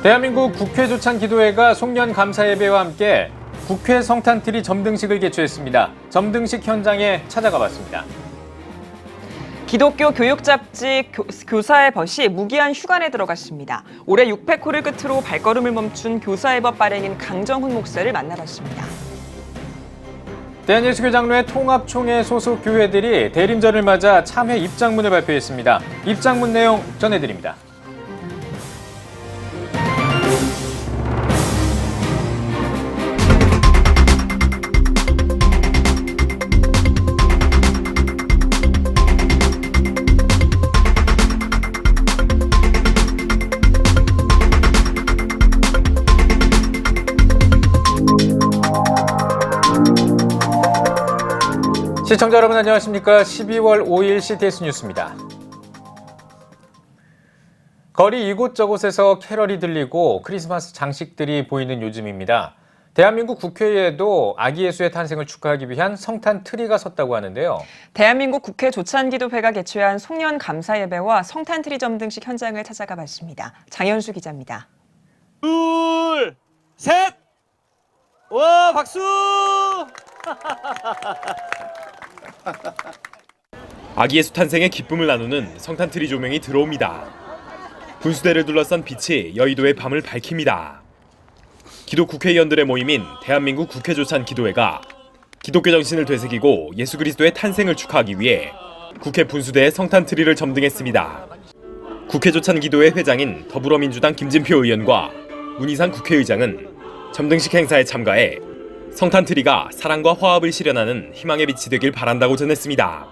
대한민국 국회 조찬 기도회가 송년 감사 예배와 함께 국회 성탄트리 점등식을 개최했습니다. 점등식 현장에 찾아가 봤습니다. 기독교 교육 잡지 교사의 벗이 무기한 휴관에 들어갔습니다. 올해 600호를 끝으로 발걸음을 멈춘 교사의 벗 발행인 강정훈 목사를 만나봤습니다. 대한예수교 장로회 통합총회 소속 교회들이 대림절을 맞아 참회 입장문을 발표했습니다. 입장문 내용 전해드립니다. 시청자 여러분 안녕하십니까? 12월 5일 CTS 뉴스입니다. 거리 이곳저곳에서 캐럴이 들리고 크리스마스 장식들이 보이는 요즘입니다. 대한민국 국회에도 아기 예수의 탄생을 축하하기 위한 성탄 트리가 섰다고 하는데요. 대한민국 국회 조찬기도회가 개최한 송년 감사 예배와 성탄 트리 점등식 현장을 찾아가 봤습니다. 장현수 기자입니다. 둘, 셋! 와, 박수! 아기 예수 탄생의 기쁨을 나누는 성탄트리 조명이 들어옵니다. 분수대를 둘러싼 빛이 여의도의 밤을 밝힙니다. 기독 국회의원들의 모임인 대한민국 국회 조찬 기도회가 기독교 정신을 되새기고 예수 그리스도의 탄생을 축하하기 위해 국회 분수대에 성탄트리를 점등했습니다. 국회 조찬 기도회 회장인 더불어민주당 김진표 의원과 문희상 국회의장은 점등식 행사에 참가해 성탄트리가 사랑과 화합을 실현하는 희망의 빛이 되길 바란다고 전했습니다.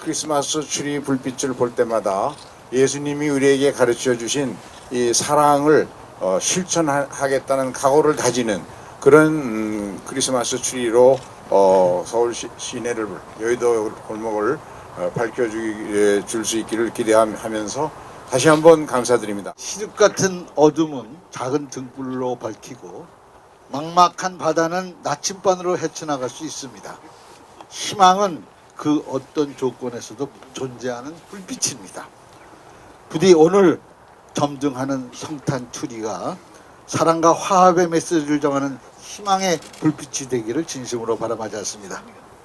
크리스마스 트리 불빛을 볼 때마다 예수님이 우리에게 가르쳐 주신 이 사랑을 실천하겠다는 각오를 다지는 그런 크리스마스 트리로 서울 시내를 여의도 골목을 밝혀줄 수 있기를 기대하면서 다시 한번 감사드립니다. 시듭 같은 어둠은 작은 등불로 밝히고 막막한 바다는 나침반으로 헤쳐나갈 수 있습니다. 희망은 그 어떤 조건에서도 존재하는 불빛입니다. 부디 오늘 점등하는 성탄 트리가 사랑과 화합의 메시지를 정하는 희망의 불빛이 되기를 진심으로 바라마지 않습니다.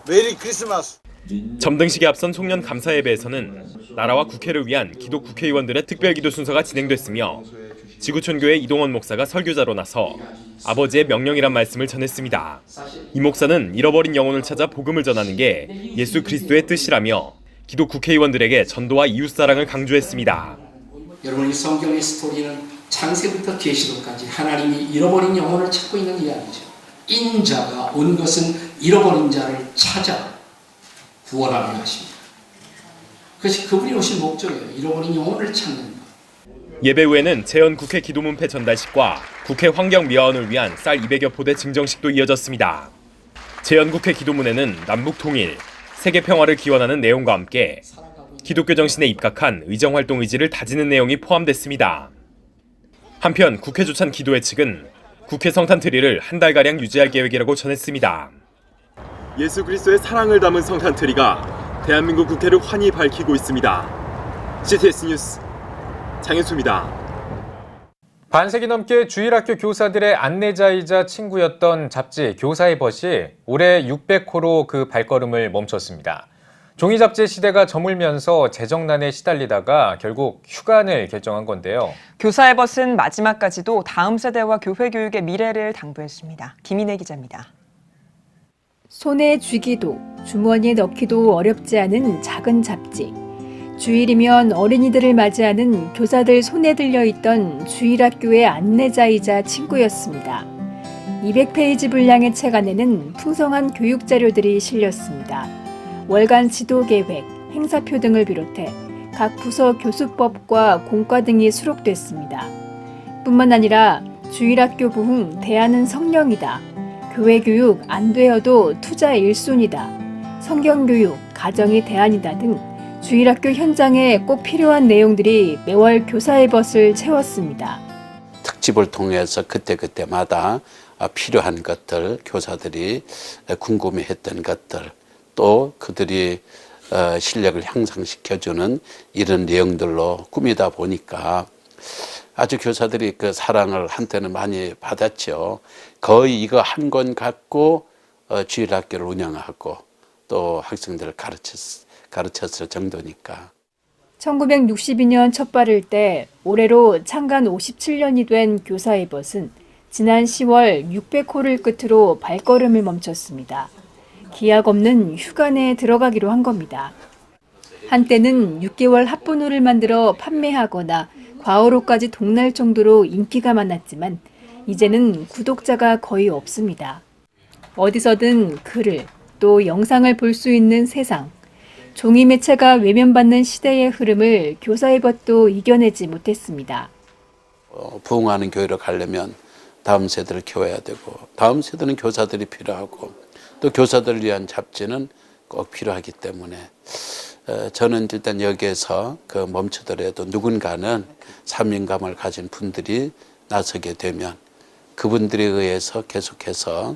메리 크리스마스! 점등식에 앞선 송년 감사 예배에서는 나라와 국회를 위한 기독 국회의원들의 특별 기도 순서가 진행됐으며 지구촌교회 이동원 목사가 설교자로 나서 아버지의 명령이란 말씀을 전했습니다. 이 목사는 잃어버린 영혼을 찾아 복음을 전하는 게 예수 그리스도의 뜻이라며 기독 국회의원들에게 전도와 이웃사랑을 강조했습니다. 여러분, 이 성경의 스토리는 창세부터 계시록까지 하나님이 잃어버린 영혼을 찾고 있는 이야기죠. 인자가 온 것은 잃어버린 자를 찾아 구원하려 하십니다. 그것이 그분이 오신 목적이에요. 잃어버린 영혼을 찾는 것. 예배 후에는 재현 국회 기도문패 전달식과 국회 환경미화원을 위한 쌀 200여 포대 증정식도 이어졌습니다. 재현 국회 기도문에는 남북 통일, 세계 평화를 기원하는 내용과 함께 기독교 정신에 입각한 의정활동 의지를 다지는 내용이 포함됐습니다. 한편 국회 조찬 기도회 측은 국회 성탄트리를 한 달가량 유지할 계획이라고 전했습니다. 예수 그리스도의 사랑을 담은 성탄트리가 대한민국 국회를 환히 밝히고 있습니다. CTS 뉴스 장현수입니다. 반세기 넘게 주일학교 교사들의 안내자이자 친구였던 잡지 교사의 벗이 올해 600호로 그 발걸음을 멈췄습니다. 종이 잡지의 시대가 저물면서 재정난에 시달리다가 결국 휴관을 결정한 건데요. 교사의 벗은 마지막까지도 다음 세대와 교회 교육의 미래를 당부했습니다. 김인혜 기자입니다. 손에 쥐기도 주머니에 넣기도 어렵지 않은 작은 잡지. 주일이면 어린이들을 맞이하는 교사들 손에 들려있던 주일학교의 안내자이자 친구였습니다. 200페이지 분량의 책 안에는 풍성한 교육 자료들이 실렸습니다. 월간 지도계획, 행사표 등을 비롯해 각 부서 교수법과 공과 등이 수록됐습니다. 뿐만 아니라 주일학교 부흥 대안은 성령이다. 교회 교육 안 되어도 투자 1순위다. 성경교육, 가정이 대안이다 등 주일학교 현장에 꼭 필요한 내용들이 매월 교사의 벗을 채웠습니다. 특집을 통해서 그때그때마다 필요한 것들, 교사들이 궁금해했던 것들, 또 그들이 실력을 향상시켜주는 이런 내용들로 꾸미다 보니까 아주 교사들이 그 사랑을 한때는 많이 받았죠. 거의 이거 한 권 갖고 주일학교를 운영하고 또 학생들을 가르쳤을 정도니까. 1962년 첫 발을 때 올해로 창간 57년이 된 교사의 벗은 지난 10월 600호를 끝으로 발걸음을 멈췄습니다. 기약 없는 휴관에 들어가기로 한 겁니다. 한때는 6개월 합본호를 만들어 판매하거나 과어로까지 동날 정도로 인기가 많았지만 이제는 구독자가 거의 없습니다. 어디서든 글을 또 영상을 볼 수 있는 세상. 종이 매체가 외면받는 시대의 흐름을 교사의 벗도 이겨내지 못했습니다. 부흥하는 교회로 가려면 다음 세대를 키워야 되고 다음 세대는 교사들이 필요하고 또 교사들을 위한 잡지는 꼭 필요하기 때문에 저는 일단 여기에서 멈추더라도 누군가는 사명감을 가진 분들이 나서게 되면 그분들에 의해서 계속해서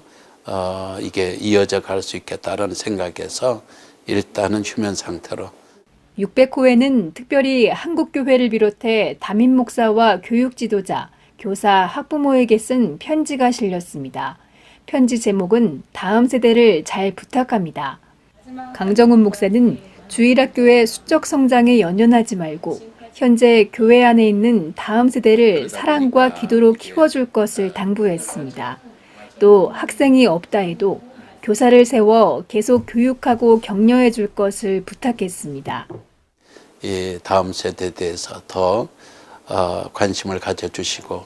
이게 이어져 갈 수 있겠다라는 생각에서 일단은 휴면 상태로. 600호에는 특별히 한국교회를 비롯해 담임 목사와 교육 지도자, 교사, 학부모에게 쓴 편지가 실렸습니다. 편지 제목은 다음 세대를 잘 부탁합니다. 강정훈 목사는 주일학교의 수적 성장에 연연하지 말고 현재 교회 안에 있는 다음 세대를 사랑과 기도로 키워줄 것을 당부했습니다. 또 학생이 없다 해도 교사를 세워 계속 교육하고 격려해 줄 것을 부탁했습니다. 이 다음 세대에 대해서 더 관심을 가져주시고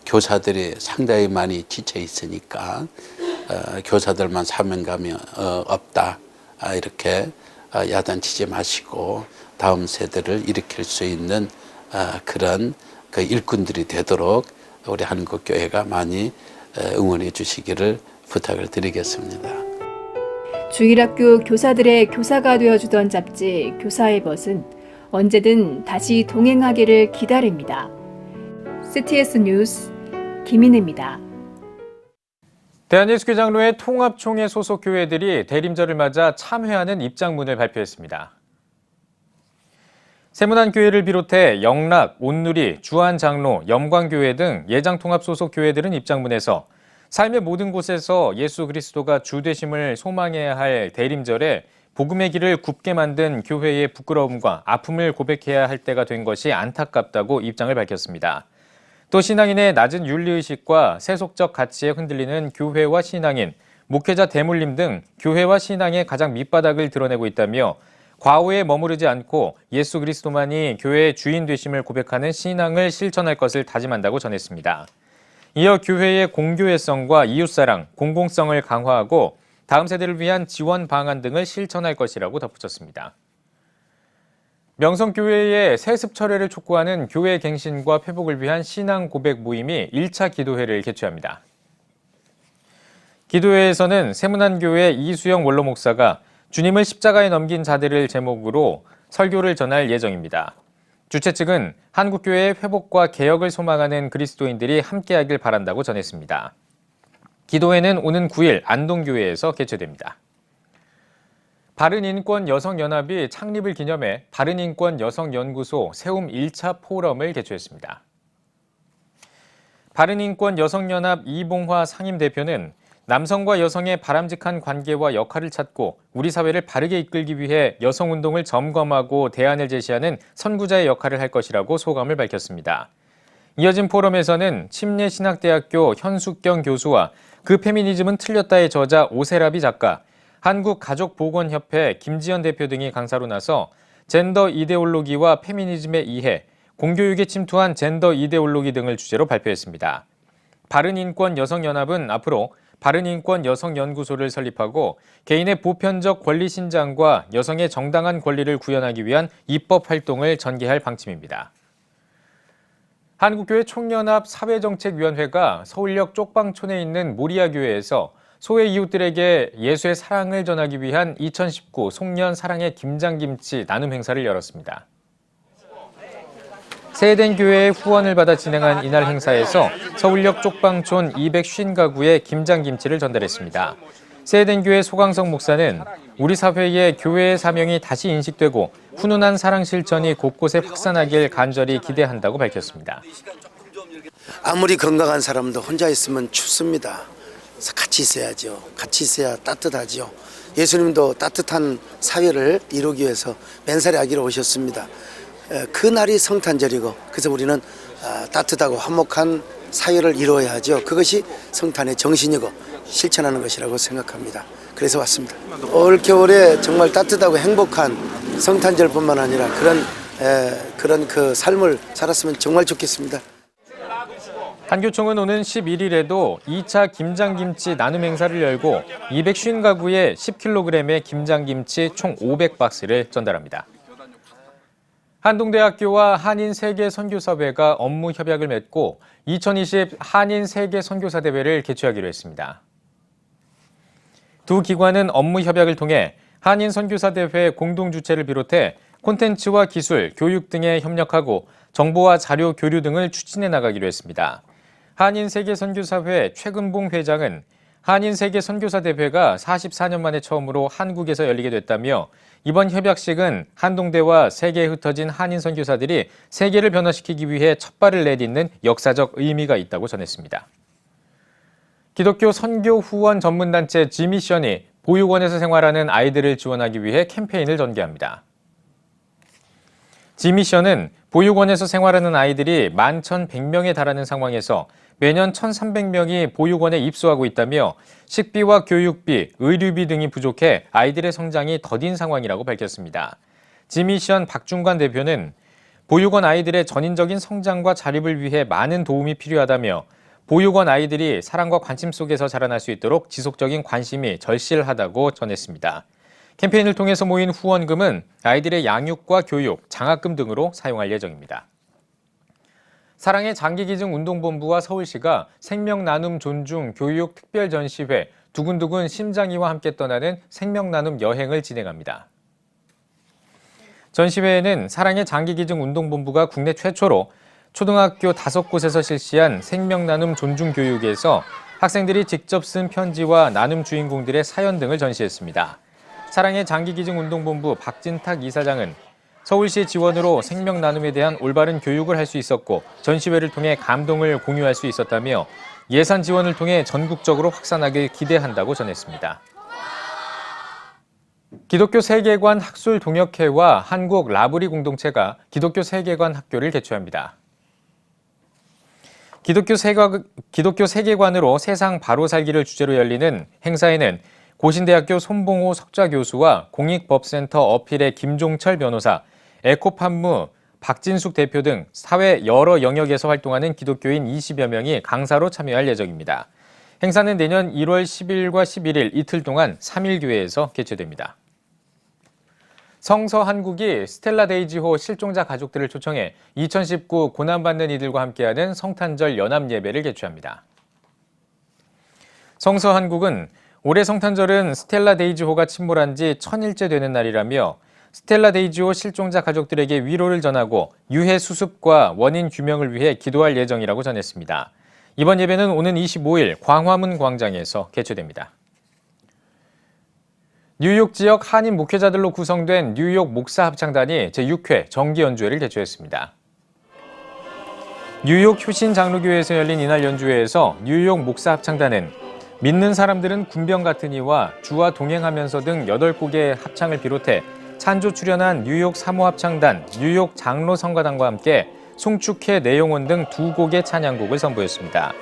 교사들이 상당히 많이 지쳐 있으니까 교사들만 사명감이 없다 이렇게 야단치지 마시고 다음 세대를 일으킬 수 있는 그런 그 일꾼들이 되도록 우리 한국교회가 많이 응원해 주시기를 부탁을 드리겠습니다. 주일학교 교사들의 교사가 되어주던 잡지 교사의 벗은 언제든 다시 동행하기를 기다립니다. CTS 뉴스 김인혜입니다. 대한예수교장로회 통합총회 소속 교회들이 대림절을 맞아 참회하는 입장문을 발표했습니다. 세문안교회를 비롯해 영락, 온누리, 주안장로, 염광교회 등 예장통합 소속 교회들은 입장문에서 삶의 모든 곳에서 예수 그리스도가 주 되심을 소망해야 할 대림절에 복음의 길을 굽게 만든 교회의 부끄러움과 아픔을 고백해야 할 때가 된 것이 안타깝다고 입장을 밝혔습니다. 또 신앙인의 낮은 윤리의식과 세속적 가치에 흔들리는 교회와 신앙인, 목회자 대물림 등 교회와 신앙의 가장 밑바닥을 드러내고 있다며 과오에 머무르지 않고 예수 그리스도만이 교회의 주인 되심을 고백하는 신앙을 실천할 것을 다짐한다고 전했습니다. 이어 교회의 공교회성과 이웃사랑, 공공성을 강화하고 다음 세대를 위한 지원 방안 등을 실천할 것이라고 덧붙였습니다. 명성교회의 세습 철회를 촉구하는 교회 갱신과 회복을 위한 신앙 고백 모임이 1차 기도회를 개최합니다. 기도회에서는 세문안교회 이수영 원로 목사가 주님을 십자가에 넘긴 자들을 제목으로 설교를 전할 예정입니다. 주최 측은 한국교회의 회복과 개혁을 소망하는 그리스도인들이 함께하길 바란다고 전했습니다. 기도회는 오는 9일 안동교회에서 개최됩니다. 바른인권 여성연합이 창립을 기념해 바른인권여성연구소 세움 1차 포럼을 개최했습니다. 바른인권여성연합 이봉화 상임대표는 남성과 여성의 바람직한 관계와 역할을 찾고 우리 사회를 바르게 이끌기 위해 여성운동을 점검하고 대안을 제시하는 선구자의 역할을 할 것이라고 소감을 밝혔습니다. 이어진 포럼에서는 침례신학대학교 현숙경 교수와 그 페미니즘은 틀렸다의 저자 오세라비 작가, 한국가족보건협회 김지연 대표 등이 강사로 나서 젠더 이데올로기와 페미니즘의 이해, 공교육에 침투한 젠더 이데올로기 등을 주제로 발표했습니다. 바른인권여성연합은 앞으로 바른인권여성연구소를 설립하고 개인의 보편적 권리 신장과 여성의 정당한 권리를 구현하기 위한 입법 활동을 전개할 방침입니다. 한국교회 총연합 사회정책위원회가 서울역 쪽방촌에 있는 모리아교회에서 소외 이웃들에게 예수의 사랑을 전하기 위한 2019 송년 사랑의 김장김치 나눔 행사를 열었습니다. 세덴 교회의 후원을 받아 진행한 이날 행사에서 서울역 쪽방촌 250가구에 김장김치를 전달했습니다. 세덴교회 소강성 목사는 우리 사회에 교회의 사명이 다시 인식되고 훈훈한 사랑 실천이 곳곳에 확산하길 간절히 기대한다고 밝혔습니다. 아무리 건강한 사람도 혼자 있으면 춥습니다. 그래서 같이 있어야죠. 같이 있어야 따뜻하죠. 예수님도 따뜻한 사회를 이루기 위해서 맨살의 아기로 오셨습니다. 그 날이 성탄절이고 그래서 우리는 따뜻하고 화목한 사회를 이루어야 하죠. 그것이 성탄의 정신이고 실천하는 것이라고 생각합니다. 그래서 왔습니다. 올 겨울에 정말 따뜻하고 행복한 성탄절뿐만 아니라 그런 그 삶을 살았으면 정말 좋겠습니다. 한교총은 오는 11일에도 2차 김장김치 나눔 행사를 열고 250가구에 10kg의 김장김치 총 500박스를 전달합니다. 한동대학교와 한인세계선교사회가 업무 협약을 맺고 2020 한인세계선교사대회를 개최하기로 했습니다. 두 기관은 업무 협약을 통해 한인선교사대회 공동주최를 비롯해 콘텐츠와 기술, 교육 등에 협력하고 정보와 자료 교류 등을 추진해 나가기로 했습니다. 한인세계선교사회 최근봉 회장은 한인세계선교사대회가 44년 만에 처음으로 한국에서 열리게 됐다며 이번 협약식은 한동대와 세계에 흩어진 한인선교사들이 세계를 변화시키기 위해 첫발을 내딛는 역사적 의미가 있다고 전했습니다. 기독교 선교 후원 전문단체 지미션이 보육원에서 생활하는 아이들을 지원하기 위해 캠페인을 전개합니다. 지미션은 보육원에서 생활하는 아이들이 11,100명에 달하는 상황에서 매년 1,300명이 보육원에 입소하고 있다며 식비와 교육비, 의료비 등이 부족해 아이들의 성장이 더딘 상황이라고 밝혔습니다. 지미션 박중관 대표는 보육원 아이들의 전인적인 성장과 자립을 위해 많은 도움이 필요하다며 보육원 아이들이 사랑과 관심 속에서 자라날 수 있도록 지속적인 관심이 절실하다고 전했습니다. 캠페인을 통해서 모인 후원금은 아이들의 양육과 교육, 장학금 등으로 사용할 예정입니다. 사랑의 장기기증운동본부와 서울시가 생명나눔 존중 교육 특별전시회 두근두근 심장이와 함께 떠나는 생명나눔 여행을 진행합니다. 전시회에는 사랑의 장기기증운동본부가 국내 최초로 초등학교 5곳에서 실시한 생명나눔 존중 교육에서 학생들이 직접 쓴 편지와 나눔 주인공들의 사연 등을 전시했습니다. 사랑의 장기기증운동본부 박진탁 이사장은 서울시 지원으로 생명나눔에 대한 올바른 교육을 할 수 있었고 전시회를 통해 감동을 공유할 수 있었다며 예산 지원을 통해 전국적으로 확산하길 기대한다고 전했습니다. 기독교 세계관 학술 동역회와 한국 라브리 공동체가 기독교 세계관 학교를 개최합니다. 기독교 세계관으로 세상 바로 살기를 주제로 열리는 행사에는 고신대학교 손봉호 석좌 교수와 공익법센터 어필의 김종철 변호사, 에코판무 박진숙 대표 등 사회 여러 영역에서 활동하는 기독교인 20여 명이 강사로 참여할 예정입니다. 행사는 내년 1월 10일과 11일 이틀 동안 3일교회에서 개최됩니다. 성서한국이 스텔라 데이지호 실종자 가족들을 초청해 2019 고난받는 이들과 함께하는 성탄절 연합예배를 개최합니다. 성서한국은 올해 성탄절은 스텔라 데이지호가 침몰한 지 1000일째 되는 날이라며 스텔라 데이지호 실종자 가족들에게 위로를 전하고 유해 수습과 원인 규명을 위해 기도할 예정이라고 전했습니다. 이번 예배는 오는 25일 광화문 광장에서 개최됩니다. 뉴욕 지역 한인 목회자들로 구성된 뉴욕 목사 합창단이 제6회 정기 연주회를 개최했습니다. 뉴욕 효신 장로교회에서 열린 이날 연주회에서 뉴욕 목사 합창단은 믿는 사람들은 군병 같으니와 주와 동행하면서 등 8곡의 합창을 비롯해 찬조 출연한 뉴욕 사모 합창단, 뉴욕 장로 성가단과 함께 송축회 내용원 등 2곡의 찬양곡을 선보였습니다.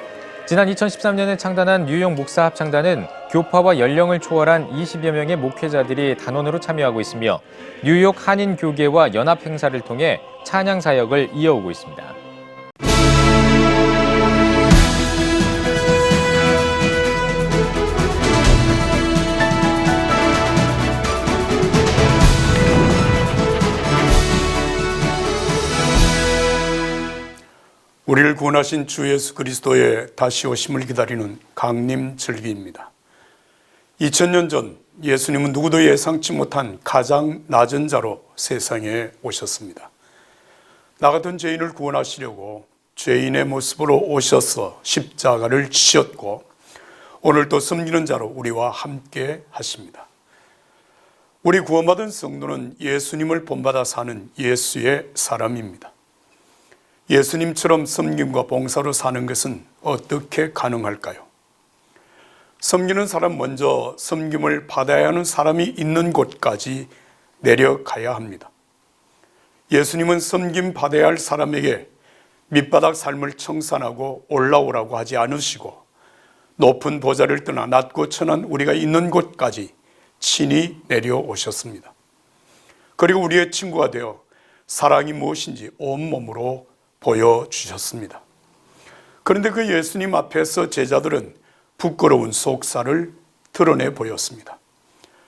지난 2013년에 창단한 뉴욕 목사 합창단은 교파와 연령을 초월한 20여 명의 목회자들이 단원으로 참여하고 있으며 뉴욕 한인 교계와 연합 행사를 통해 찬양 사역을 이어오고 있습니다. 우리를 구원하신 주 예수 그리스도의 다시 오심을 기다리는 강림절기입니다. 2000년 전 예수님은 누구도 예상치 못한 가장 낮은 자로 세상에 오셨습니다. 나 같은 죄인을 구원하시려고 죄인의 모습으로 오셔서 십자가를 지셨고 오늘도 섬기는 자로 우리와 함께 하십니다. 우리 구원받은 성도는 예수님을 본받아 사는 예수의 사람입니다. 예수님처럼 섬김과 봉사로 사는 것은 어떻게 가능할까요? 섬기는 사람 먼저 섬김을 받아야 하는 사람이 있는 곳까지 내려가야 합니다. 예수님은 섬김 받아야 할 사람에게 밑바닥 삶을 청산하고 올라오라고 하지 않으시고 높은 보좌를 떠나 낮고 천한 우리가 있는 곳까지 친히 내려오셨습니다. 그리고 우리의 친구가 되어 사랑이 무엇인지 온몸으로 보여주셨습니다. 그런데 그 예수님 앞에서 제자들은 부끄러운 속살을 드러내 보였습니다.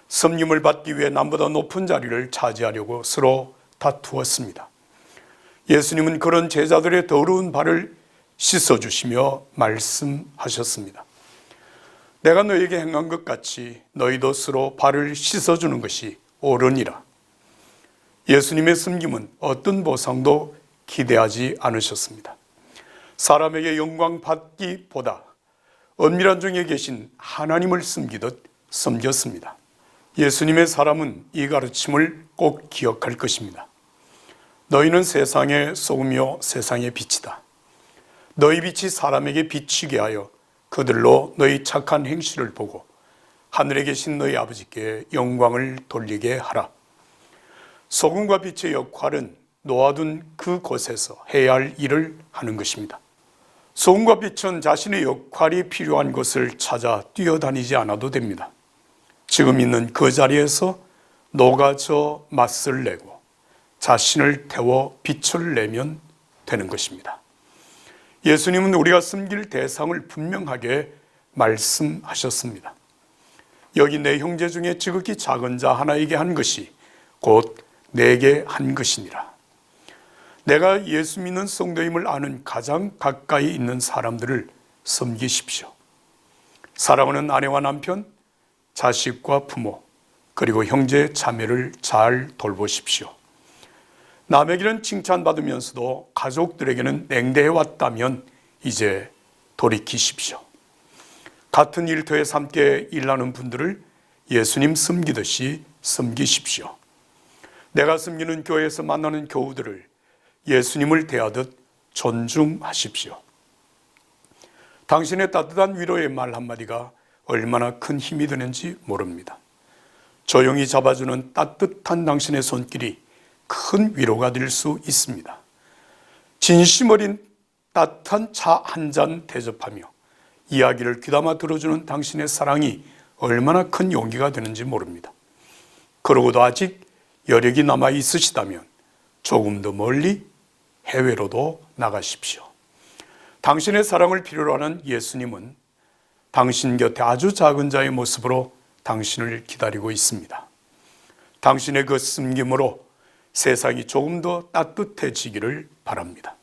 섬김을 받기 위해 남보다 높은 자리를 차지하려고 서로 다투었습니다. 예수님은 그런 제자들의 더러운 발을 씻어주시며 말씀하셨습니다. 내가 너에게 행한 것 같이 너희도 서로 발을 씻어주는 것이 옳으니라. 예수님의 섬김은 어떤 보상도 기대하지 않으셨습니다. 사람에게 영광 받기보다 은밀한 중에 계신 하나님을 섬기듯 섬겼습니다. 예수님의 사람은 이 가르침을 꼭 기억할 것입니다. 너희는 세상의 소금이요 세상의 빛이다. 너희 빛이 사람에게 비치게 하여 그들로 너희 착한 행실을 보고 하늘에 계신 너희 아버지께 영광을 돌리게 하라. 소금과 빛의 역할은 놓아둔 그곳에서 해야 할 일을 하는 것입니다. 소금과 빛은 자신의 역할이 필요한 곳을 찾아 뛰어다니지 않아도 됩니다. 지금 있는 그 자리에서 녹아져 맛을 내고 자신을 태워 빛을 내면 되는 것입니다. 예수님은 우리가 섬길 대상을 분명하게 말씀하셨습니다. 여기 내 형제 중에 지극히 작은 자 하나에게 한 것이 곧 내게 한 것이니라. 내가 예수 믿는 성도임을 아는 가장 가까이 있는 사람들을 섬기십시오. 사랑하는 아내와 남편, 자식과 부모, 그리고 형제 자매를 잘 돌보십시오. 남에게는 칭찬받으면서도 가족들에게는 냉대해왔다면 이제 돌이키십시오. 같은 일터에서 함께 일하는 분들을 예수님 섬기듯이 섬기십시오. 내가 섬기는 교회에서 만나는 교우들을 예수님을 대하듯 존중하십시오. 당신의 따뜻한 위로의 말 한마디가 얼마나 큰 힘이 되는지 모릅니다. 조용히 잡아주는 따뜻한 당신의 손길이 큰 위로가 될 수 있습니다. 진심 어린 따뜻한 차 한 잔 대접하며 이야기를 귀담아 들어주는 당신의 사랑이 얼마나 큰 용기가 되는지 모릅니다. 그러고도 아직 여력이 남아 있으시다면 조금 더 멀리 해외로도 나가십시오. 당신의 사랑을 필요로 하는 예수님은 당신 곁에 아주 작은 자의 모습으로 당신을 기다리고 있습니다. 당신의 그 섬김으로 세상이 조금 더 따뜻해지기를 바랍니다.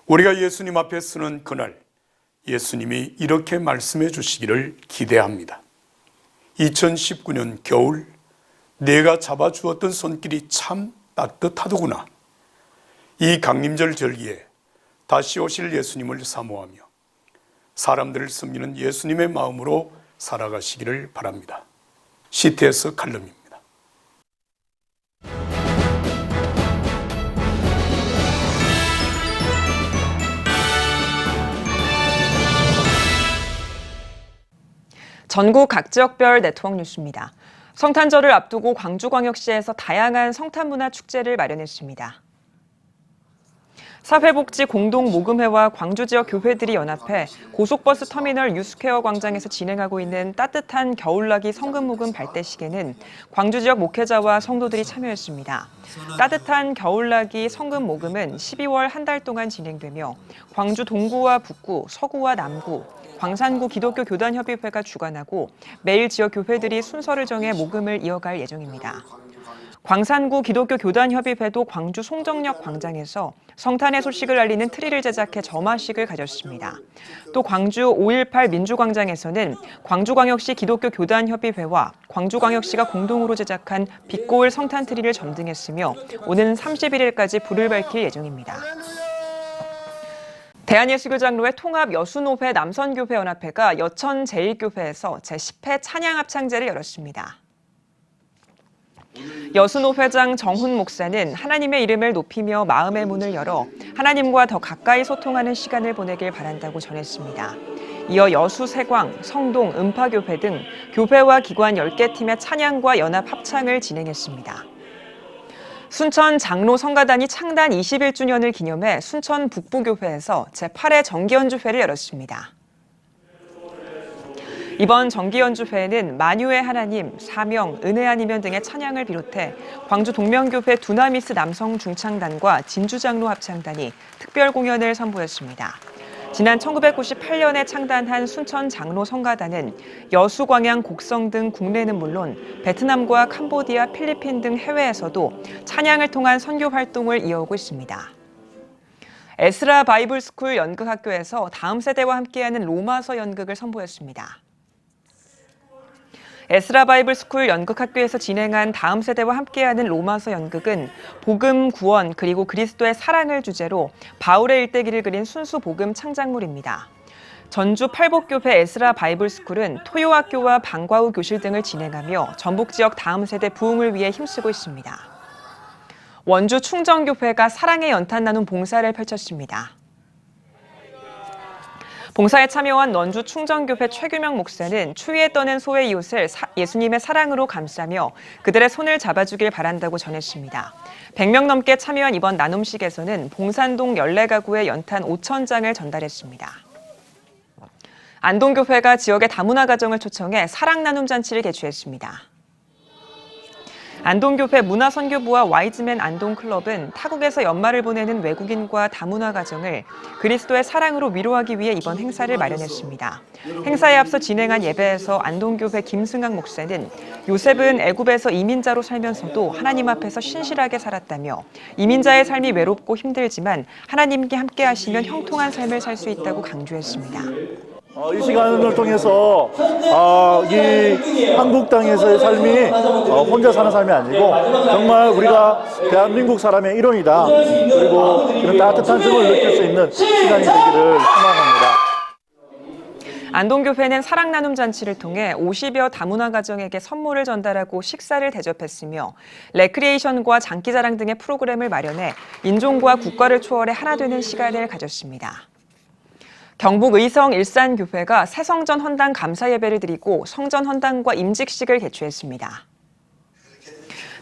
우리가 예수님 앞에 서는 그날 예수님이 이렇게 말씀해 주시기를 기대합니다. 2019년 겨울 내가 잡아주었던 손길이 참 따뜻하더구나. 이 강림절 절기에 다시 오실 예수님을 사모하며 사람들을 섬기는 예수님의 마음으로 살아가시기를 바랍니다. CTS 칼럼입니다. 전국 각 지역별 네트워크 뉴스입니다. 성탄절을 앞두고 광주광역시에서 다양한 성탄문화 축제를 마련했습니다. 사회복지 공동모금회와 광주 지역 교회들이 연합해 고속버스 터미널 유스퀘어 광장에서 진행하고 있는 따뜻한 겨울나기 성금모금 발대식에는 광주 지역 목회자와 성도들이 참여했습니다. 따뜻한 겨울나기 성금모금은 12월 한 달 동안 진행되며 광주 동구와 북구, 서구와 남구, 광산구 기독교 교단협의회가 주관하고 매일 지역 교회들이 순서를 정해 모금을 이어갈 예정입니다. 광산구 기독교 교단협의회도 광주 송정역 광장에서 성탄의 소식을 알리는 트리를 제작해 점화식을 가졌습니다. 또 광주 5.18 민주광장에서는 광주광역시 기독교 교단협의회와 광주광역시가 공동으로 제작한 빛고울 성탄 트리를 점등했으며 오는 31일까지 불을 밝힐 예정입니다. 대한예수교장로회 통합 여수노회 남선교회연합회가 여천 제1교회에서 제10회 찬양합창제를 열었습니다. 여수노회장 정훈 목사는 하나님의 이름을 높이며 마음의 문을 열어 하나님과 더 가까이 소통하는 시간을 보내길 바란다고 전했습니다. 이어 여수 세광, 성동, 음파교회 등 교회와 기관 10개 팀의 찬양과 연합 합창을 진행했습니다. 순천 장로 성가단이 창단 21주년을 기념해 순천 북부교회에서 제8회 정기연주회를 열었습니다. 이번 정기연주회에는 만유의 하나님, 사명, 은혜 아니면 등의 찬양을 비롯해 광주 동명교회 두나미스 남성 중창단과 진주장로 합창단이 특별 공연을 선보였습니다. 지난 1998년에 창단한 순천 장로 성가단은 여수, 광양, 곡성 등 국내는 물론 베트남과 캄보디아, 필리핀 등 해외에서도 찬양을 통한 선교 활동을 이어오고 있습니다. 에스라 바이블스쿨 연극학교에서 다음 세대와 함께하는 로마서 연극을 선보였습니다. 에스라 바이블스쿨 연극학교에서 진행한 다음 세대와 함께하는 로마서 연극은 복음, 구원, 그리고 그리스도의 사랑을 주제로 바울의 일대기를 그린 순수 복음 창작물입니다. 전주 팔복교회 에스라 바이블스쿨은 토요학교와 방과후 교실 등을 진행하며 전북 지역 다음 세대 부흥을 위해 힘쓰고 있습니다. 원주 충정교회가 사랑의 연탄 나눔 봉사를 펼쳤습니다. 봉사에 참여한 원주 충정교회 최규명 목사는 추위에 떠는 소의 이웃을 예수님의 사랑으로 감싸며 그들의 손을 잡아주길 바란다고 전했습니다. 100명 넘게 참여한 이번 나눔식에서는 봉산동 14가구에 연탄 5,000장을 전달했습니다. 안동교회가 지역의 다문화 가정을 초청해 사랑 나눔 잔치를 개최했습니다. 안동교회 문화선교부와 와이즈맨 안동클럽은 타국에서 연말을 보내는 외국인과 다문화 가정을 그리스도의 사랑으로 위로하기 위해 이번 행사를 마련했습니다. 행사에 앞서 진행한 예배에서 안동교회 김승학 목사는 요셉은 애굽에서 이민자로 살면서도 하나님 앞에서 신실하게 살았다며 이민자의 삶이 외롭고 힘들지만 하나님께 함께 하시면 형통한 삶을 살 수 있다고 강조했습니다. 이 시간을 통해서 이 한국 땅에서의 삶이 혼자 사는 삶이 아니고 정말 우리가 대한민국 사람의 일원이다. 그리고 그런 따뜻한 정을 느낄 수 있는 시간이 되기를 희망합니다. 안동교회는 사랑 나눔 잔치를 통해 50여 다문화 가정에게 선물을 전달하고 식사를 대접했으며 레크리에이션과 장기자랑 등의 프로그램을 마련해 인종과 국가를 초월해 하나 되는 시간을 가졌습니다. 경북 의성 일산교회가 새성전 헌당 감사 예배를 드리고 성전 헌당과 임직식을 개최했습니다.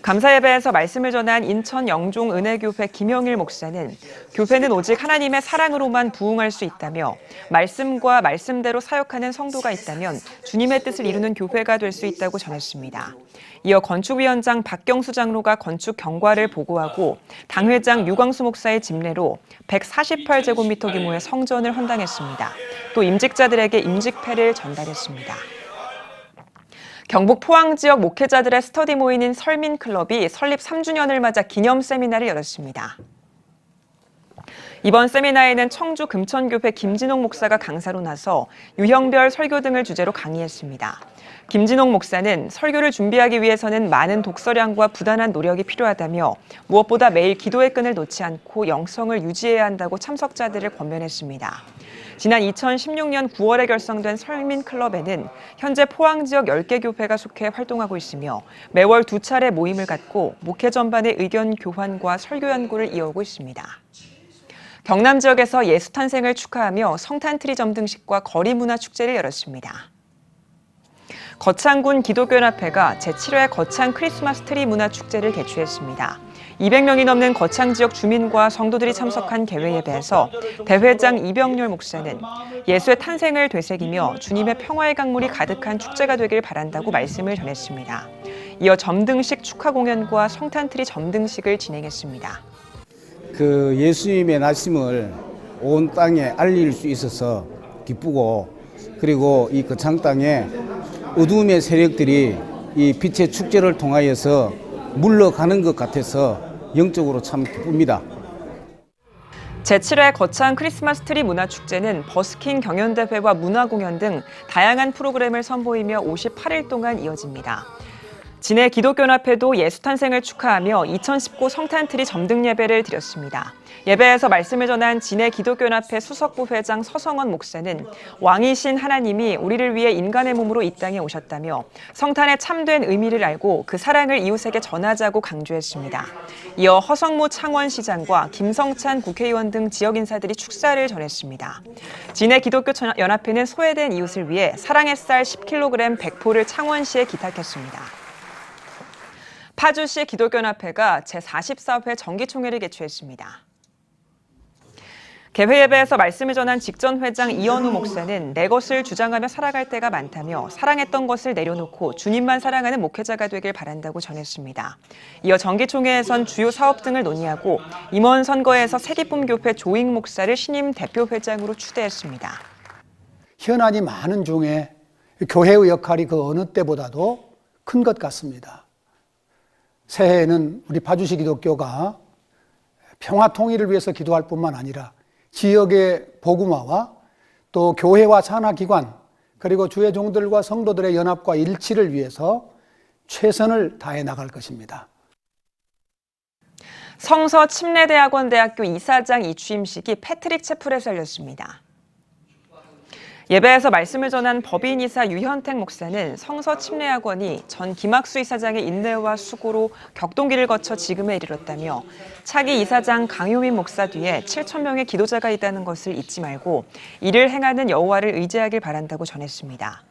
감사 예배에서 말씀을 전한 인천 영종 은혜교회 김영일 목사는 교회는 오직 하나님의 사랑으로만 부흥할 수 있다며 말씀과 말씀대로 사역하는 성도가 있다면 주님의 뜻을 이루는 교회가 될 수 있다고 전했습니다. 이어 건축위원장 박경수 장로가 건축 경과를 보고하고 당회장 유광수 목사의 집례로 148제곱미터 규모의 성전을 헌당했습니다. 또 임직자들에게 임직패를 전달했습니다. 경북 포항 지역 목회자들의 스터디 모임인 설민클럽이 설립 3주년을 맞아 기념 세미나를 열었습니다. 이번 세미나에는 청주 금천교회 김진옥 목사가 강사로 나서 유형별 설교 등을 주제로 강의했습니다. 김진옥 목사는 설교를 준비하기 위해서는 많은 독서량과 부단한 노력이 필요하다며 무엇보다 매일 기도의 끈을 놓지 않고 영성을 유지해야 한다고 참석자들을 권면했습니다. 지난 2016년 9월에 결성된 설민클럽에는 현재 포항 지역 10개 교회가 속해 활동하고 있으며 매월 2차례 모임을 갖고 목회 전반의 의견 교환과 설교 연구를 이어오고 있습니다. 경남 지역에서 예수 탄생을 축하하며 성탄트리 점등식과 거리문화 축제를 열었습니다. 거창군 기독교연합회가 제7회 거창 크리스마스 트리 문화 축제를 개최했습니다. 200명이 넘는 거창 지역 주민과 성도들이 참석한 개회 예배에서 대회장 이병렬 목사는 예수의 탄생을 되새기며 주님의 평화의 강물이 가득한 축제가 되길 바란다고 말씀을 전했습니다. 이어 점등식 축하 공연과 성탄트리 점등식을 진행했습니다. 그 예수님의 나심을 온 땅에 알릴 수 있어서 기쁘고, 그리고 이 거창 땅에 어두움의 세력들이 이 빛의 축제를 통하여서 물러가는 것 같아서 영적으로 참 기쁩니다. 제7회 거창 크리스마스 트리 문화축제는 버스킹 경연대회와 문화공연 등 다양한 프로그램을 선보이며 58일 동안 이어집니다. 진해 기독교연합회도 예수 탄생을 축하하며 2019 성탄트리 점등 예배를 드렸습니다. 예배에서 말씀을 전한 진해 기독교연합회 수석부회장 서성원 목사는 왕이신 하나님이 우리를 위해 인간의 몸으로 이 땅에 오셨다며 성탄의 참된 의미를 알고 그 사랑을 이웃에게 전하자고 강조했습니다. 이어 허성무 창원시장과 김성찬 국회의원 등 지역 인사들이 축사를 전했습니다. 진해 기독교연합회는 소외된 이웃을 위해 사랑의 쌀 10kg 100포를 창원시에 기탁했습니다. 파주시 기독교연합회가 제44회 정기총회를 개최했습니다. 개회 예배에서 말씀을 전한 직전 회장 이현우 목사는 내 것을 주장하며 살아갈 때가 많다며 사랑했던 것을 내려놓고 주님만 사랑하는 목회자가 되길 바란다고 전했습니다. 이어 정기총회에선 주요 사업 등을 논의하고 임원 선거에서 새기쁨교회 조익 목사를 신임 대표회장으로 추대했습니다. 현안이 많은 중에 교회의 역할이 그 어느 때보다도 큰 것 같습니다. 새해에는 우리 파주시 기독교가 평화 통일을 위해서 기도할 뿐만 아니라 지역의 복음화와 또 교회와 산하기관 그리고 주의 종들과 성도들의 연합과 일치를 위해서 최선을 다해 나갈 것입니다. 성서침례대학원대학교 이사장 이취임식이 패트릭 채플에서 열렸습니다. 예배에서 말씀을 전한 법인이사 유현택 목사는 성서침례학원이 전 김학수 이사장의 인내와 수고로 격동기를 거쳐 지금에 이르렀다며 차기 이사장 강효민 목사 뒤에 7,000명의 기도자가 있다는 것을 잊지 말고 이를 행하는 여호와를 의지하길 바란다고 전했습니다.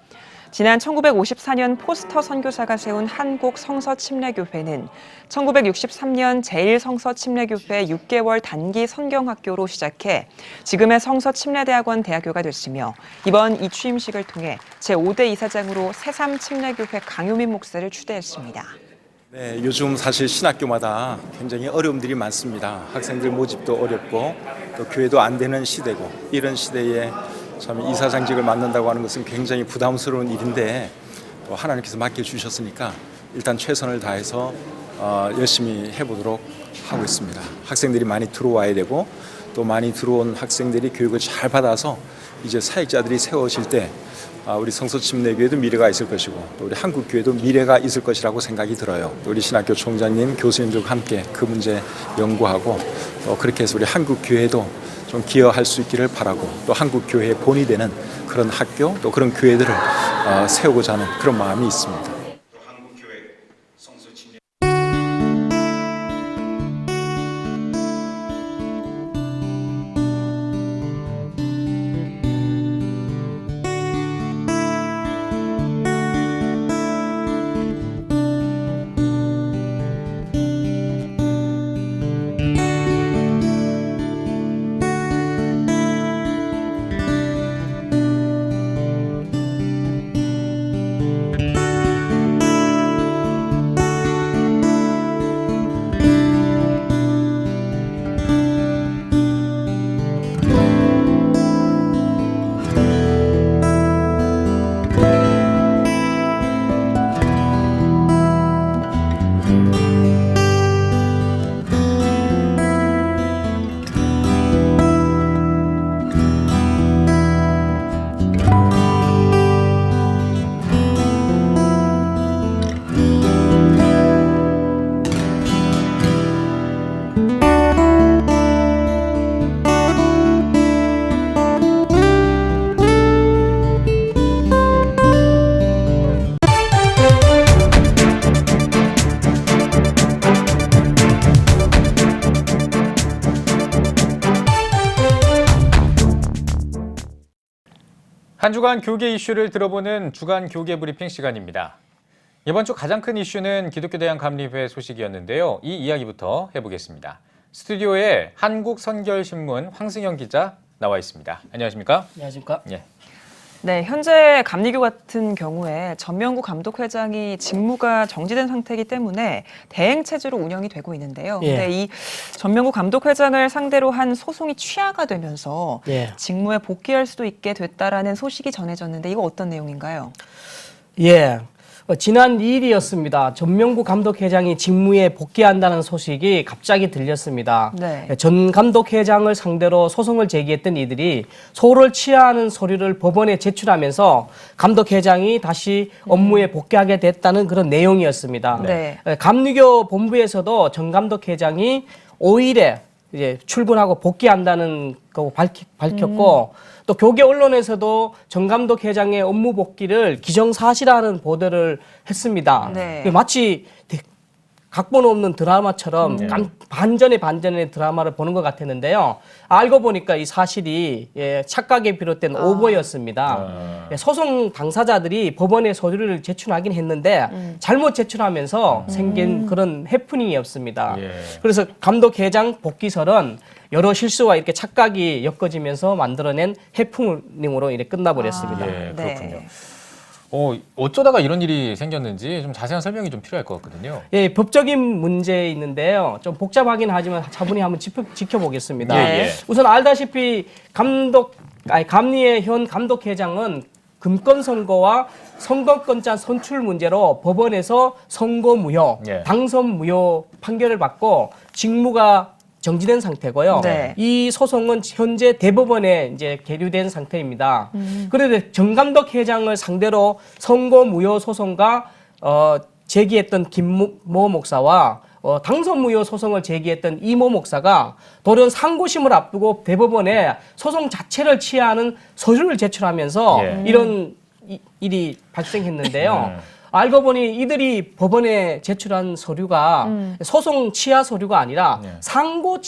지난 1954년 포스터 선교사가 세운 한국성서침례교회는 1963년 제1성서침례교회 6개월 단기 선경학교로 시작해 지금의 성서침례대학원 대학교가 됐으며 이번 이 취임식을 통해 제5대 이사장으로 새삼침례교회 강효민 목사를 추대했습니다. 네, 요즘 사실 신학교마다 굉장히 어려움들이 많습니다. 학생들 모집도 어렵고 또 교회도 안 되는 시대고 이런 시대에 참 이사장직을 맡는다고 하는 것은 굉장히 부담스러운 일인데 또 하나님께서 맡겨주셨으니까 일단 최선을 다해서 열심히 해보도록 하고 있습니다. 학생들이 많이 들어와야 되고 또 많이 들어온 학생들이 교육을 잘 받아서 이제 사역자들이 세워질 때 우리 성서침례교회도 미래가 있을 것이고 또 우리 한국교회도 미래가 있을 것이라고 생각이 들어요. 우리 신학교 총장님, 교수님들과 함께 그 문제 연구하고 또 그렇게 해서 우리 한국교회도 좀 기여할 수 있기를 바라고 또 한국교회의 본이 되는 그런 학교 또 그런 교회들을 세우고자 하는 그런 마음이 있습니다. 한 주간 교계 이슈를 들어보는 주간 교계 브리핑 시간입니다. 이번 주 가장 큰 이슈는 기독교대학감리회 소식이었는데요. 이 이야기부터 해보겠습니다. 스튜디오에 한국선결신문 황승영 기자 나와 있습니다. 안녕하십니까? 안녕하십니까? 예. 네, 현재 감리교 같은 경우에 전명구 감독회장이 직무가 정지된 상태이기 때문에 대행 체제로 운영이 되고 있는데요. 근데 이 전명구 감독회장을 상대로 한 소송이 취하가 되면서 직무에 복귀할 수도 있게 됐다라는 소식이 전해졌는데 이거 어떤 내용인가요? 예. 지난 2일이었습니다. 전명구 감독회장이 직무에 복귀한다는 소식이 갑자기 들렸습니다. 네. 전 감독회장을 상대로 소송을 제기했던 이들이 소를 취하하는 서류를 법원에 제출하면서 감독회장이 다시 업무에 복귀하게 됐다는 그런 내용이었습니다. 네. 감리교 본부에서도 전 감독회장이 5일에 이제 출근하고 복귀한다는 거 밝혔고 또 교계 언론에서도 정 감독 회장의 업무 복귀를 기정사실화하는 보도를 했습니다. 네. 마치 각본 없는 드라마처럼 반전의 드라마를 보는 것 같았는데요. 알고 보니까 이 사실이 착각에 비롯된 오보였습니다. 소송 당사자들이 법원에 서류를 제출하긴 했는데 잘못 제출하면서 생긴 그런 해프닝이었습니다. 그래서 감독 회장 복귀설은 여러 실수와 이렇게 착각이 엮어지면서 만들어낸 해프닝으로 이렇게 끝나버렸습니다. 그렇군요. 어쩌다가 이런 일이 생겼는지 좀 자세한 설명이 좀 필요할 것 같거든요. 예, 법적인 문제 있는데요. 좀 복잡하긴 하지만 차분히 한번 지켜보겠습니다. 우선 알다시피 감리의 현 감독회장은 금권 선거와 선거권자 선출 문제로 법원에서 선거 무효, 당선 무효 판결을 받고 직무가 정지된 상태고요. 네. 이 소송은 현재 대법원에 이제 계류된 상태입니다. 그런데 정 감독 회장을 상대로 선고 무효 소송과 제기했던 김모 목사와 당선 무효 소송을 제기했던 이모 목사가 돌연 상고심을 앞두고 대법원에 소송 자체를 취하하는 서류를 제출하면서 이런 일이 발생했는데요. 알고 보니 이들이 법원에 제출한 서류가 소송 취하 서류가 아니라 상고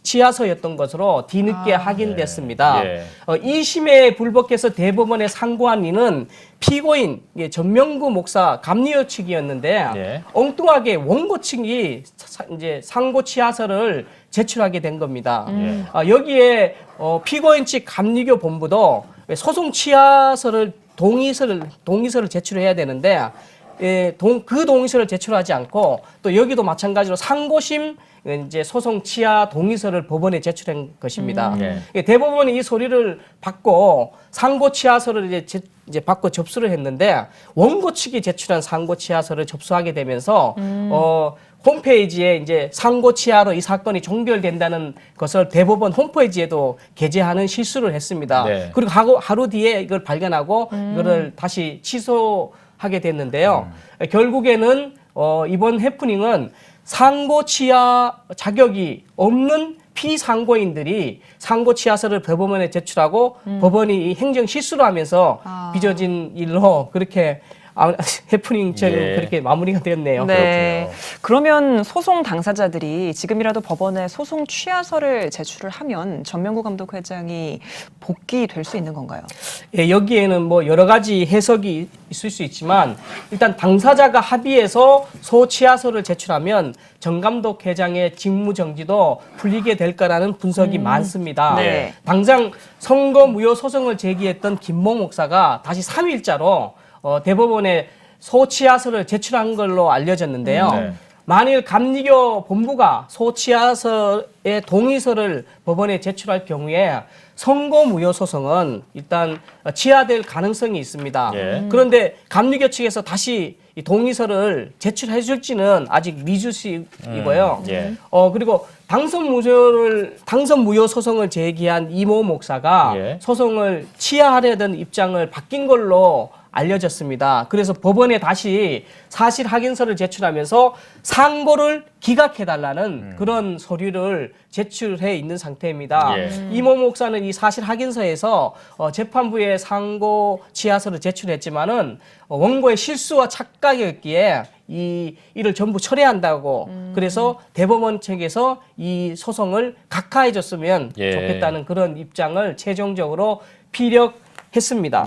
취하서였던 것으로 뒤늦게 확인됐습니다. 2심에 불복해서 대법원에 상고한 이는 피고인 전명구 목사 감리교 측이었는데 엉뚱하게 원고 측이 이제 상고 취하서를 제출하게 된 겁니다. 여기에 피고인 측 감리교 본부도 소송 취하서를 동의서를 제출해야 되는데 그 동의서를 제출하지 않고 또 여기도 마찬가지로 상고심 이제 소송 취하 동의서를 법원에 제출한 것입니다. 대법원이 이 소리를 받고 상고 취하서를 이제 받고 접수를 했는데 원고 측이 제출한 상고 취하서를 접수하게 되면서 홈페이지에 이제 상고 취하로 이 사건이 종결된다는 것을 대법원 홈페이지에도 게재하는 실수를 했습니다. 그리고 하루 뒤에 이걸 발견하고 이거를 다시 취소하게 됐는데요. 결국에는 이번 해프닝은 상고 취하 자격이 없는 피상고인들이 상고 취하서를 대법원에 제출하고 법원이 행정 실수를 하면서 빚어진 일로 그렇게 해프닝처럼 그렇게 마무리가 되었네요. 네. 그러면 소송 당사자들이 지금이라도 법원에 소송 취하서를 제출을 하면 전명구 감독 회장이 복귀될 수 있는 건가요? 여기에는 뭐 여러 가지 해석이 있을 수 있지만 일단 당사자가 합의해서 소취하서를 제출하면 정 감독 회장의 직무 정지도 풀리게 될 거라는 분석이 많습니다. 당장 선거 무효 소송을 제기했던 김모 목사가 다시 3일자로 대법원에 소취하서를 제출한 걸로 알려졌는데요. 만일 감리교 본부가 소취하서의 동의서를 법원에 제출할 경우에 선고 무효 소송은 일단 취하될 가능성이 있습니다. 그런데 감리교 측에서 다시 이 동의서를 제출해 줄지는 아직 미주시이고요. 그리고 당선 무효 소송을 제기한 이모 목사가 소송을 취하하려던 입장을 바뀐 걸로 알려졌습니다. 그래서 법원에 다시 사실 확인서를 제출하면서 상고를 기각해달라는 그런 서류를 제출해 있는 상태입니다. 이모 목사는 이 사실 확인서에서 재판부에 상고 취하서를 제출했지만은 원고의 실수와 착각이었기에 이를 전부 철회한다고 그래서 대법원 측에서 이 소송을 각하해줬으면 좋겠다는 그런 입장을 최종적으로 피력했습니다.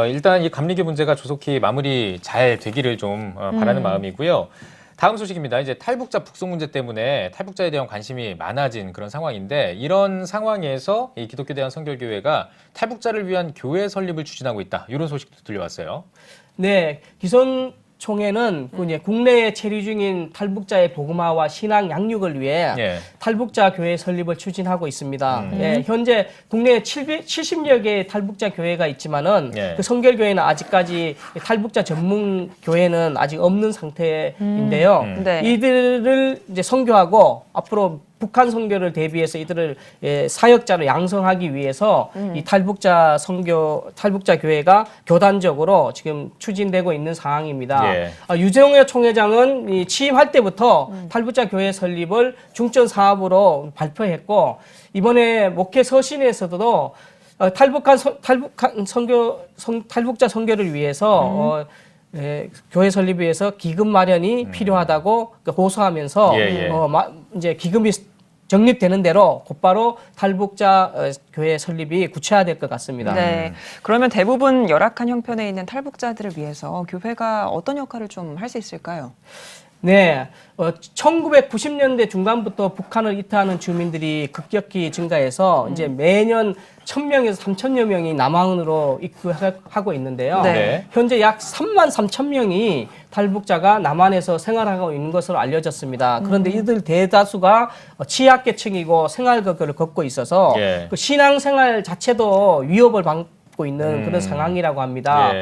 일단 이 감리교 문제가 조속히 마무리 잘 되기를 좀 바라는 마음이고요. 다음 소식입니다. 이제 탈북자 북송 문제 때문에 탈북자에 대한 관심이 많아진 그런 상황인데 이런 상황에서 이 기독교 대한 선결교회가 탈북자를 위한 교회 설립을 추진하고 있다. 이런 소식도 들려왔어요. 네, 기존 총회는 그 이제 국내에 체류 중인 탈북자의 복음화와 신앙 양육을 위해 탈북자 교회 설립을 추진하고 있습니다. 현재 국내에 70여 개의 탈북자 교회가 있지만은 그 성결교회는 아직까지 탈북자 전문 교회는 아직 없는 상태인데요. 이들을 이제 선교하고 앞으로 북한 선교를 대비해서 이들을 사역자로 양성하기 위해서 이 탈북자 교회가 교단적으로 지금 추진되고 있는 상황입니다. 유정회 총회장은 이 취임할 때부터 탈북자 교회 설립을 중점 사업으로 발표했고 이번에 목회 서신에서도 탈북자 선교를 위해서 교회 설립 위해서 기금 마련이 필요하다고 호소하면서 이제 기금이 적립되는 대로 곧바로 탈북자 교회 설립이 구체화될 것 같습니다. 네. 그러면 대부분 열악한 형편에 있는 탈북자들을 위해서 교회가 어떤 역할을 좀 할 수 있을까요? 네, 1990년대 중반부터 북한을 이탈하는 주민들이 급격히 증가해서 이제 매년 1,000명에서 3,000여 명이 남한으로 입국하고 있는데요. 현재 약 33,000명이 탈북자가 남한에서 생활하고 있는 것으로 알려졌습니다. 그런데 이들 대다수가 취약계층이고 생활거부를 겪고 있어서 그 신앙생활 자체도 위협을 받고 있는 그런 상황이라고 합니다.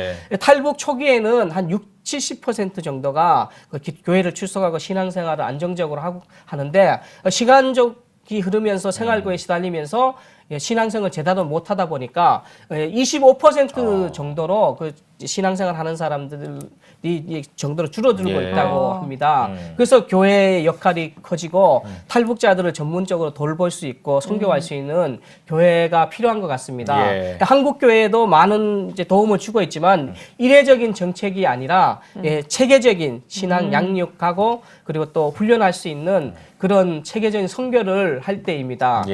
탈북 초기에는 한 70% 정도가 그 교회를 출석하고 신앙생활을 안정적으로 하는데 시간적이 흐르면서 생활고에 시달리면서 신앙생활을 제대로 못하다 보니까 25% 정도로 그 신앙생활 하는 사람들이 정도로 줄어들고 있다고 합니다. 그래서 교회의 역할이 커지고 탈북자들을 전문적으로 돌볼 수 있고 선교할 수 있는 교회가 필요한 것 같습니다. 한국 교회도 많은 이제 도움을 주고 있지만 이례적인 정책이 아니라 체계적인 신앙 양육하고 그리고 또 훈련할 수 있는 그런 체계적인 선교를 할 때입니다.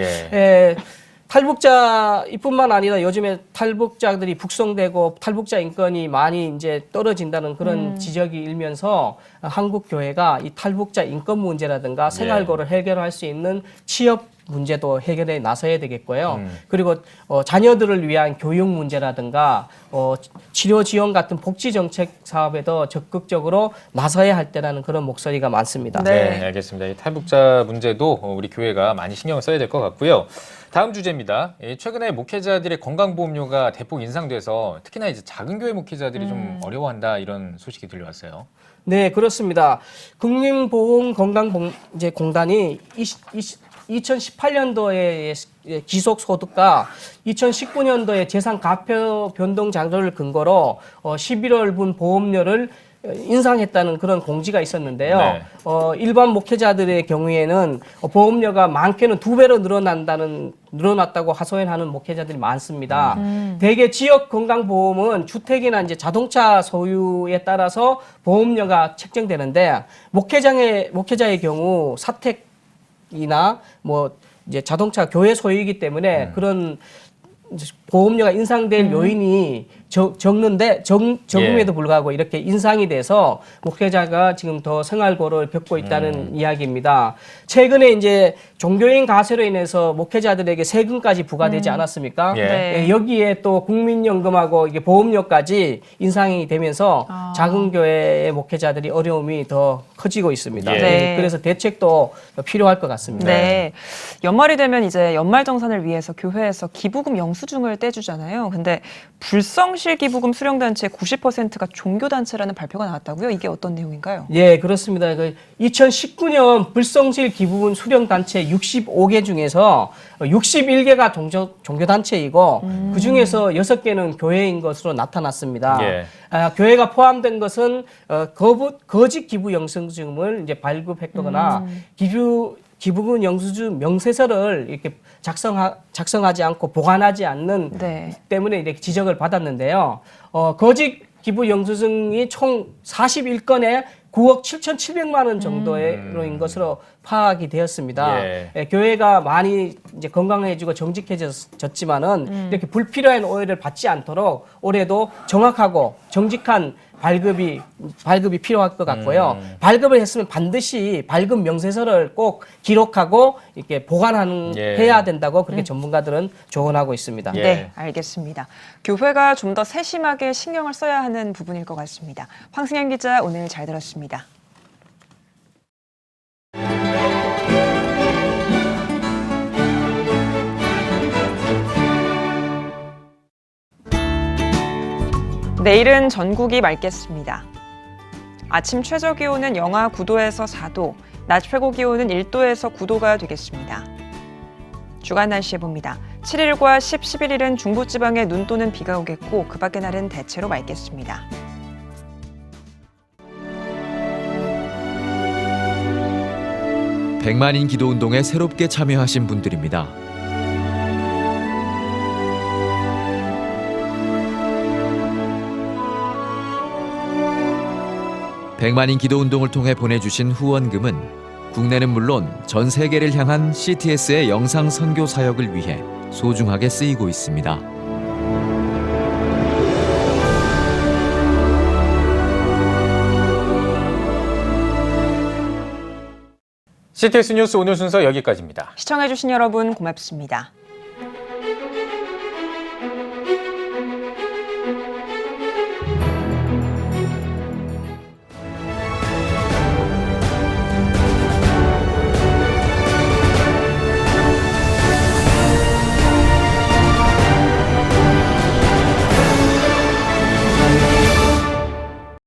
탈북자뿐만 아니라 요즘에 탈북자들이 북송되고 탈북자 인권이 많이 이제 떨어진다는 그런 지적이 일면서 한국 교회가 이 탈북자 인권 문제라든가 생활고를 해결할 수 있는 취업 문제도 해결에 나서야 되겠고요. 그리고 자녀들을 위한 교육 문제라든가 치료 지원 같은 복지 정책 사업에도 적극적으로 나서야 할 때라는 그런 목소리가 많습니다. 네, 알겠습니다. 이 탈북자 문제도 우리 교회가 많이 신경을 써야 될 것 같고요. 다음 주제입니다. 최근에 목회자들의 건강보험료가 대폭 인상돼서 특히나 이제 작은 교회 목회자들이 좀 어려워한다 이런 소식이 들려왔어요. 네, 그렇습니다. 국민보험건강공단이 2018년도에 기속소득과 2019년도에 재산가표 변동 자료를 근거로 11월분 보험료를 인상했다는 그런 공지가 있었는데요. 일반 목회자들의 경우에는 보험료가 많게는 2배로 늘어났다고 하소연하는 목회자들이 많습니다. 대개 지역 건강보험은 주택이나 이제 자동차 소유에 따라서 보험료가 책정되는데 목회자의 경우 사택이나 뭐 이제 자동차 교회 소유이기 때문에 그런 보험료가 인상될 요인이 적음에도 불구하고 이렇게 인상이 돼서 목회자가 지금 더 생활고를 겪고 있다는 이야기입니다. 최근에 이제 종교인 가세로 인해서 목회자들에게 세금까지 부과되지 않았습니까? 여기에 또 국민연금하고 이게 보험료까지 인상이 되면서 작은 교회의 목회자들이 어려움이 더 커지고 있습니다. 그래서 대책도 필요할 것 같습니다. 연말이 되면 이제 연말정산을 위해서 교회에서 기부금 영수증을 떼주잖아요. 근데 불성실 기부금 수령단체 90%가 종교단체라는 발표가 나왔다고요? 이게 어떤 내용인가요? 예, 그렇습니다. 2019년 불성실 기부금 수령단체 65개 중에서 61개가 종교단체이고 그중에서 6개는 교회인 것으로 나타났습니다. 교회가 포함된 것은 거짓 기부 영수증을 이제 발급했거나 기부금 영수증 명세서를 이렇게 작성하지 않고 보관하지 않는 때문에 이렇게 지적을 받았는데요. 거짓 기부 영수증이 총 41건에 9억 7,700만 원 정도인 것으로 파악이 되었습니다. 교회가 많이 이제 건강해지고 정직해졌지만은 이렇게 불필요한 오해를 받지 않도록 올해도 정확하고 정직한 발급이 필요할 것 같고요. 발급을 했으면 반드시 발급 명세서를 꼭 기록하고 이렇게 보관하는 해야 된다고 그렇게 전문가들은 조언하고 있습니다. 네, 알겠습니다. 교회가 좀 더 세심하게 신경을 써야 하는 부분일 것 같습니다. 황승현 기자 오늘 잘 들었습니다. 내일은 전국이 맑겠습니다. 아침 최저 기온은 영하 9도에서 4도, 낮 최고 기온은 1도에서 9도가 되겠습니다. 주간 날씨 봅니다. 7일과 10, 11일은 중부지방에 눈 또는 비가 오겠고 그 밖의 날은 대체로 맑겠습니다. 백만인 기도운동에 새롭게 참여하신 분들입니다. 백만인 기도운동을 통해 보내주신 후원금은 국내는 물론 전 세계를 향한 CTS의 영상 선교 사역을 위해 소중하게 쓰이고 있습니다. CTS 뉴스 오늘 순서 여기까지입니다. 시청해주신 여러분 고맙습니다.